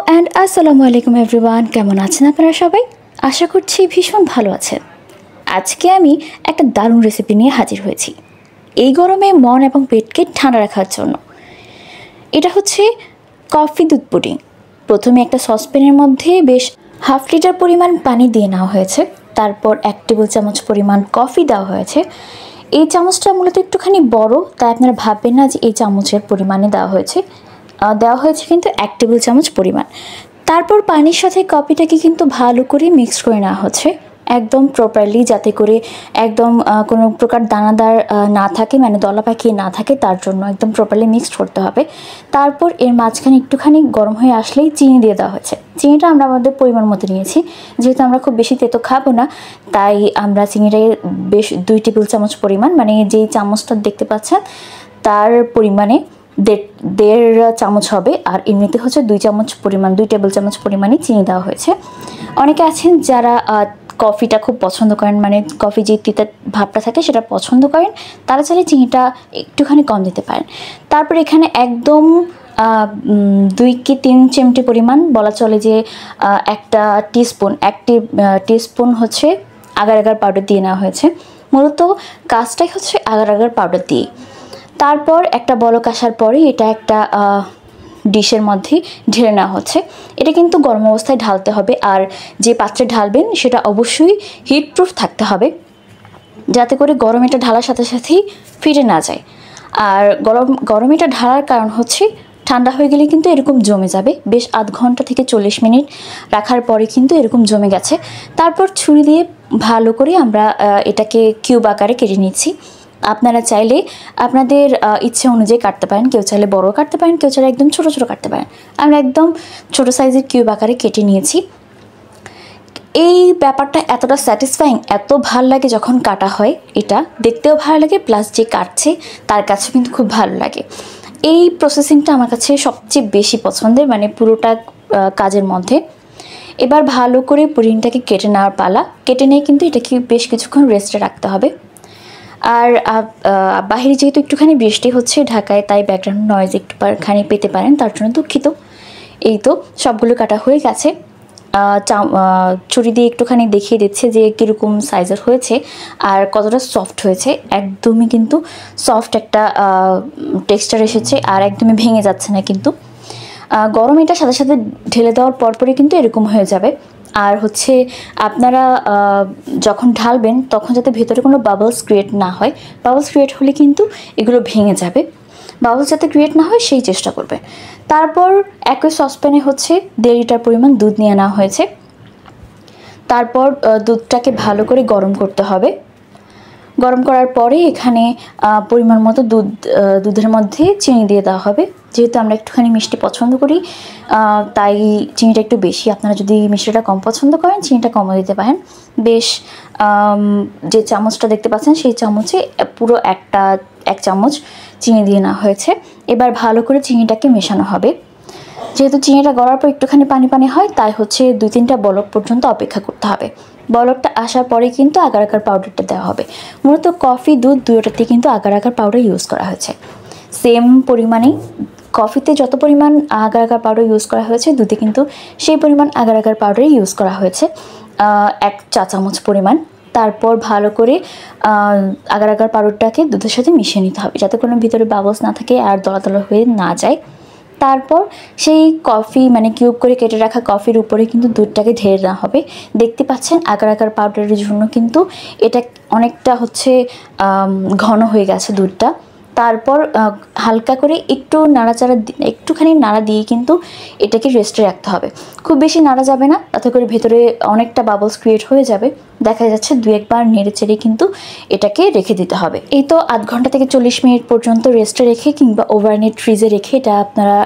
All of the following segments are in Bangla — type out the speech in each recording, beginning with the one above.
অ্যান্ড আসসালামু আলাইকুম এভরিওয়ান, কেমন আছেন আপনারা সবাই? আশা করছি ভীষণ ভালো আছেন। আজকে আমি একটা দারুণ রেসিপি নিয়ে হাজির হয়েছি এই গরমে মন এবং পেটকে ঠান্ডা রাখার জন্য। এটা হচ্ছে কফি দুধ পুডিং। প্রথমে একটা সসপ্যানের মধ্যে বেশ হাফ লিটার পরিমাণ পানি দিয়ে নেওয়া হয়েছে, তারপর 1 টেবিল চামচ পরিমাণ কফি দেওয়া হয়েছে। এই চামচটা মূলত একটুখানি বড়, তাই আপনারা ভাববেন না যে এই চামচের পরিমাণে দেওয়া হয়েছে কিন্তু 1 টেবিল চামচ পরিমাণ। তারপর পানির সাথে কফিটাকে কিন্তু ভালো করে মিক্স করে নেওয়া হচ্ছে একদম প্রপারলি, যাতে করে একদম কোনো প্রকার দানাদার না থাকে, মানে দলা পাকিয়ে না থাকে, তার জন্য একদম প্রপারলি মিক্সড করতে হবে। তারপর এর মাঝখানে একটুখানি গরম হয়ে আসলেই চিনি দিয়ে দেওয়া হয়েছে। চিনিটা আমরা আমাদের পরিমাণ মতো নিয়েছি, যেহেতু আমরা খুব বেশি তেতো খাবো না, তাই আমরা চিনিটাকে বেশ 2 টেবিল চামচ পরিমাণ, মানে যেই চামচটা দেখতে পাচ্ছেন তার পরিমাণে দেড় চামচ হবে। আর এমনিতে হচ্ছে 2 চামচ পরিমাণ, 2 টেবিল চামচ পরিমাণই চিনি দেওয়া হয়েছে। অনেকে আছেন যারা কফিটা খুব পছন্দ করেন, মানে কফি যে তিতা ভাবটা থাকে সেটা পছন্দ করেন, তারা চাইলে চিনিটা একটুখানি কম দিতে পারেন। তারপর এখানে একদম 2 কি 3 চিমটি পরিমাণ, বলা চলে যে একটা টিস্পুন হচ্ছে আগার আগার পাউডার দিয়ে নেওয়া হয়েছে। মূলত কাজটাই হচ্ছে আগার আগার পাউডার দিয়ে। তারপর একটা বলক আসার পরে এটা একটা ডিশের মধ্যে ঢেলে নেওয়া হচ্ছে। এটা কিন্তু গরম অবস্থায় ঢালতে হবে, আর যে পাত্রে ঢালবেন সেটা অবশ্যই হিট প্রুফ থাকতে হবে, যাতে করে গরম এটা ঢালার সাথে সাথেই ফিরে না যায়। আর গরম এটা ঢালার কারণ হচ্ছে ঠান্ডা হয়ে গেলে কিন্তু এরকম জমে যাবে। বেশ আধ ঘন্টা থেকে 40 মিনিট রাখার পরে কিন্তু এরকম জমে গেছে। তারপর ছুরি দিয়ে ভালো করে আমরা এটাকে কিউব আকারে কেটে নিচ্ছি। আপনারা চাইলে আপনাদের ইচ্ছে অনুযায়ী কাটতে পারেন, কেউ চাইলে বড় কাটতে পারেন, কেউ চাইলে একদম ছোট ছোট কাটতে পারেন। আমরা একদম ছোট সাইজের কিউব আকারে কেটে নিয়েছি। এই ব্যাপারটা এতটা স্যাটিসফাইং, এত ভালো লাগে যখন কাটা হয়, এটা দেখতেও ভালো লাগে, প্লাস যে কাটছে তার কাছে কিন্তু খুব ভালো লাগে। এই প্রসেসিংটা আমার কাছে সবচেয়ে বেশি পছন্দের, মানে পুরোটা কাজের মধ্যে। এবার ভালো করে পুডিংটাকে কেটে নেওয়ার পালা। কেটে নিয়ে কিন্তু এটাকে বেশ কিছুক্ষণ রেস্টে রাখতে হবে। আর বাহিরে যেহেতু একটুখানি বৃষ্টি হচ্ছে ঢাকায়, তাই ব্যাকগ্রাউন্ড নয়েজ একটুখানি পেতে পারেন, তার জন্য দুঃখিত। এই তো সবগুলো কাটা হয়ে গেছে। ছুরি দিয়ে একটুখানি দেখিয়ে দিচ্ছে যে কীরকম সাইজের হয়েছে আর কতটা সফট হয়েছে। একদমই কিন্তু সফট একটা টেক্সচার এসেছে, আর একদমই ভেঙে যাচ্ছে না কিন্তু। গরম এটার সাথে সাথে ঢেলে দেওয়ার পরপরই কিন্তু এরকম হয়ে যাবে। আর হচ্ছে আপনারা যখন ঢালবেন তখন যাতে ভেতরে কোনো বাবলস ক্রিয়েট না হয়, বাবলস ক্রিয়েট হলে কিন্তু এগুলো ভেঙে যাবে। বাবলস যাতে ক্রিয়েট না হয় সেই চেষ্টা করবে। তারপর একই সসপ্যানে হচ্ছে 1.5 লিটার পরিমাণ দুধ নিয়ে নেওয়া হয়েছে। তারপর দুধটাকে ভালো করে গরম করতে হবে। গরম করার পরে এখানে পরিমাণ মতো দুধের মধ্যে চিনি দিয়ে দেওয়া হবে। যেহেতু আমরা একটুখানি মিষ্টি পছন্দ করি, তাই চিনিটা একটু বেশি। আপনারা যদি মিষ্টিটা কম পছন্দ করেন চিনিটা কমও দিতে পারেন। বেশ যে চামচটা দেখতে পাচ্ছেন সেই চামচে পুরো 1 চামচ চিনি দিয়ে নেওয়া হয়েছে। এবার ভালো করে চিনিটাকে মেশানো হবে। যেহেতু চিনিটা গড়ার পর একটুখানি পানি পানি হয়, তাই হচ্ছে 2-3টা বলক পর্যন্ত অপেক্ষা করতে হবে। বলকটা আসার পরে কিন্তু আগার আগার পাউডারটা দেওয়া হবে। মূলত কফি দুধ দুটোতে কিন্তু আগার আগার পাউডার ইউজ করা হয়েছে। সেম পরিমাণেই কফিতে যত পরিমাণ আগার আগার পাউডার ইউজ করা হয়েছে, দুধে কিন্তু সেই পরিমাণ আগার আগার পাউডারই ইউজ করা হয়েছে, 1 চা চামচ পরিমাণ। তারপর ভালো করে আগার আগার পাউডারটাকে দুধের সাথে মিশিয়ে নিতে হবে, যাতে কোনো ভিতরে বাবলস না থাকে আর দলা দলা হয়ে না যায়। তারপর সেই কফি, মানে কিউব করে কেটে রাখা কফির উপরে কিন্তু দুধটাকে ঢেলে দেওয়া হবে। দেখতে পাচ্ছেন আগার আগার পাউডারের জন্য কিন্তু এটা অনেকটা হচ্ছে ঘন হয়ে গেছে দুধটা। তারপর হালকা করে একটুখানি নাড়া দিয়ে কিন্তু এটাকে রেস্টে রাখতে হবে। খুব বেশি নাড়া যাবে না, তাতে করে ভেতরে অনেকটা বাবলস ক্রিয়েট হয়ে যাবে। দেখা যাচ্ছে 2-1 বার নেড়ে চেড়ে কিন্তু এটাকে রেখে দিতে হবে। এই তো আধ ঘন্টা থেকে 40 মিনিট পর্যন্ত রেস্টে রেখে কিংবা ওভারনাইট ফ্রিজে রেখে এটা আপনারা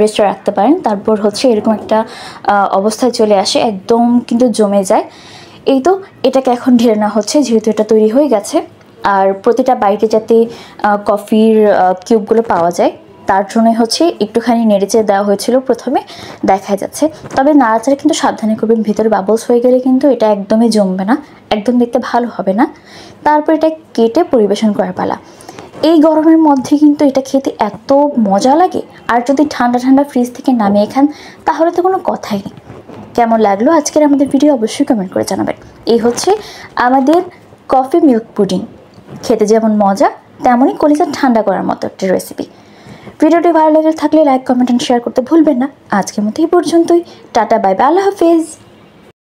রেস্টে রাখতে পারেন। তারপর হচ্ছে এরকম একটা অবস্থায় চলে আসে, একদম কিন্তু জমে যায়। এই তো এটাকে এখন ঢেলে নেওয়া হচ্ছে, যেহেতু এটা তৈরি হয়ে গেছে। আর প্রতিটা বাইটে যাতে কফির কিউবগুলো পাওয়া যায়, তার জন্যই হচ্ছে একটুখানি নেড়েচেড়ে দেওয়া হয়েছিল প্রথমে, দেখা যাচ্ছে। তবে নাড়াচাড়া কিন্তু সাবধানে করবেন, ভিতরে বাবলস হয়ে গেলে কিন্তু এটা একদমই জমবে না, একদম দেখতে ভালো হবে না। তারপর এটা কেটে পরিবেশন করার পালা। এই গরমের মধ্যে কিন্তু এটা খেতে এত মজা লাগে। আর যদি ঠান্ডা ঠান্ডা ফ্রিজ থেকে নামিয়ে খান তাহলে তো কোনো কথাই নেই। কেমন লাগলো আজকের আমাদের ভিডিও অবশ্যই কমেন্ট করে জানাবেন। এই হচ্ছে আমাদের কফি মিল্ক পুডিং, খেতে যেমন মজা তেমনই কলিজা ঠান্ডা করার মতো একটা রেসিপি। ভিডিওটি ভালো লেগে থাকলে লাইক, কমেন্ট অ্যান্ড শেয়ার করতে ভুলবেন না। আজকের মতো এই পর্যন্তই। টাটা, বাই বাই, আল্লাহ হাফেজ।